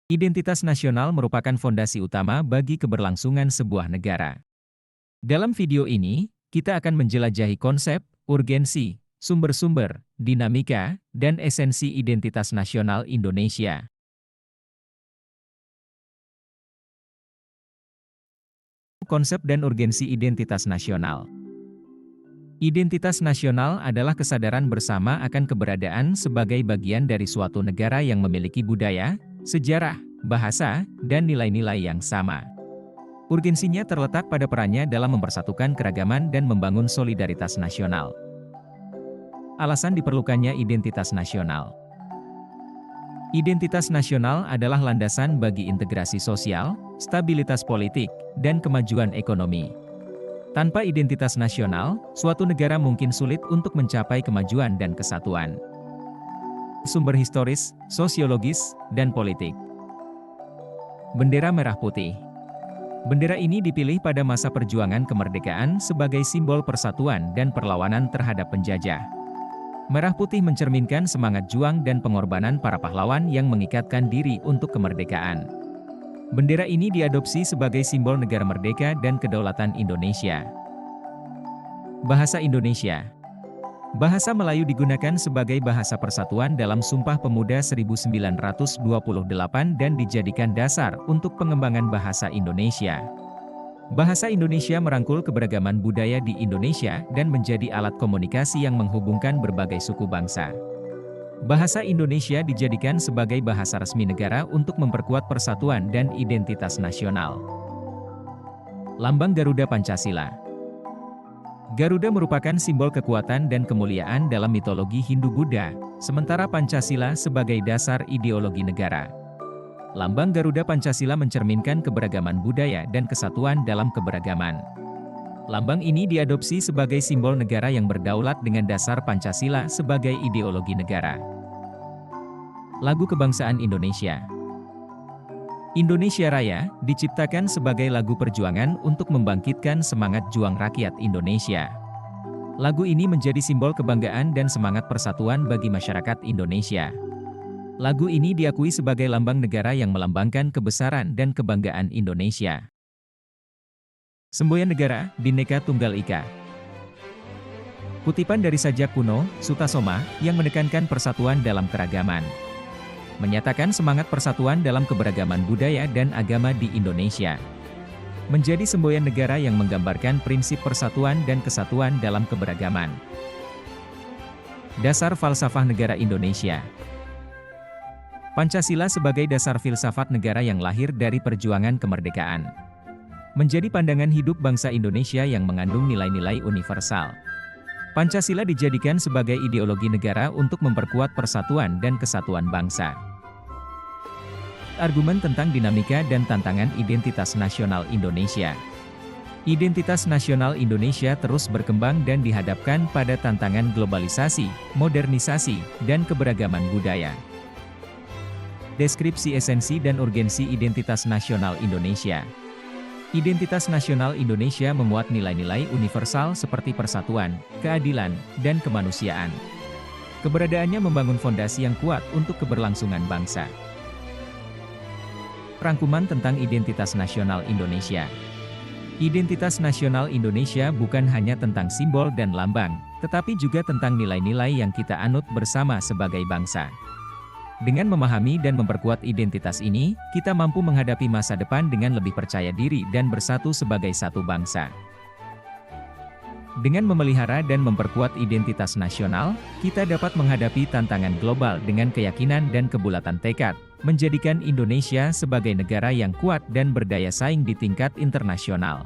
Identitas nasional merupakan fondasi utama bagi keberlangsungan sebuah negara. Dalam video ini, kita akan menjelajahi konsep, urgensi, sumber-sumber, dinamika, dan esensi identitas nasional Indonesia. Konsep dan urgensi identitas nasional. Identitas nasional adalah kesadaran bersama akan keberadaan sebagai bagian dari suatu negara yang memiliki budaya, sejarah, bahasa, dan nilai-nilai yang sama. Urgensinya terletak pada perannya dalam mempersatukan keragaman dan membangun solidaritas nasional. Alasan diperlukannya identitas nasional. Identitas nasional adalah landasan bagi integrasi sosial, stabilitas politik, dan kemajuan ekonomi. Tanpa identitas nasional, suatu negara mungkin sulit untuk mencapai kemajuan dan kesatuan. Sumber historis, sosiologis, dan politik. Bendera merah putih. Bendera ini dipilih pada masa perjuangan kemerdekaan sebagai simbol persatuan dan perlawanan terhadap penjajah. Merah putih mencerminkan semangat juang dan pengorbanan para pahlawan yang mengikatkan diri untuk kemerdekaan. Bendera ini diadopsi sebagai simbol negara merdeka dan kedaulatan Indonesia. Bahasa Indonesia. Bahasa Melayu digunakan sebagai bahasa persatuan dalam Sumpah Pemuda 1928 dan dijadikan dasar untuk pengembangan bahasa Indonesia. Bahasa Indonesia merangkul keberagaman budaya di Indonesia dan menjadi alat komunikasi yang menghubungkan berbagai suku bangsa. Bahasa Indonesia dijadikan sebagai bahasa resmi negara untuk memperkuat persatuan dan identitas nasional. Lambang Garuda Pancasila. Garuda merupakan simbol kekuatan dan kemuliaan dalam mitologi Hindu-Buddha, sementara Pancasila sebagai dasar ideologi negara. Lambang Garuda Pancasila mencerminkan keberagaman budaya dan kesatuan dalam keberagaman. Lambang ini diadopsi sebagai simbol negara yang berdaulat dengan dasar Pancasila sebagai ideologi negara. Lagu Kebangsaan Indonesia. Indonesia Raya diciptakan sebagai lagu perjuangan untuk membangkitkan semangat juang rakyat Indonesia. Lagu ini menjadi simbol kebanggaan dan semangat persatuan bagi masyarakat Indonesia. Lagu ini diakui sebagai lambang negara yang melambangkan kebesaran dan kebanggaan Indonesia. Semboyan Negara, Bhinneka Tunggal Ika. Kutipan dari sajak kuno, Sutasoma, yang menekankan persatuan dalam keragaman. Menyatakan semangat persatuan dalam keberagaman budaya dan agama di Indonesia. Menjadi semboyan negara yang menggambarkan prinsip persatuan dan kesatuan dalam keberagaman. Dasar falsafah negara Indonesia. Pancasila sebagai dasar filsafat negara yang lahir dari perjuangan kemerdekaan. Menjadi pandangan hidup bangsa Indonesia yang mengandung nilai-nilai universal. Pancasila dijadikan sebagai ideologi negara untuk memperkuat persatuan dan kesatuan bangsa. Argumen tentang dinamika dan tantangan identitas nasional Indonesia. Identitas nasional Indonesia terus berkembang dan dihadapkan pada tantangan globalisasi, modernisasi, dan keberagaman budaya. Deskripsi esensi dan urgensi identitas nasional Indonesia. Identitas nasional Indonesia memuat nilai-nilai universal seperti persatuan, keadilan, dan kemanusiaan. Keberadaannya membangun fondasi yang kuat untuk keberlangsungan bangsa. Rangkuman tentang identitas nasional Indonesia. Identitas nasional Indonesia bukan hanya tentang simbol dan lambang, tetapi juga tentang nilai-nilai yang kita anut bersama sebagai bangsa. Dengan memahami dan memperkuat identitas ini, kita mampu menghadapi masa depan dengan lebih percaya diri dan bersatu sebagai satu bangsa. Dengan memelihara dan memperkuat identitas nasional, kita dapat menghadapi tantangan global dengan keyakinan dan kebulatan tekad, menjadikan Indonesia sebagai negara yang kuat dan berdaya saing di tingkat internasional.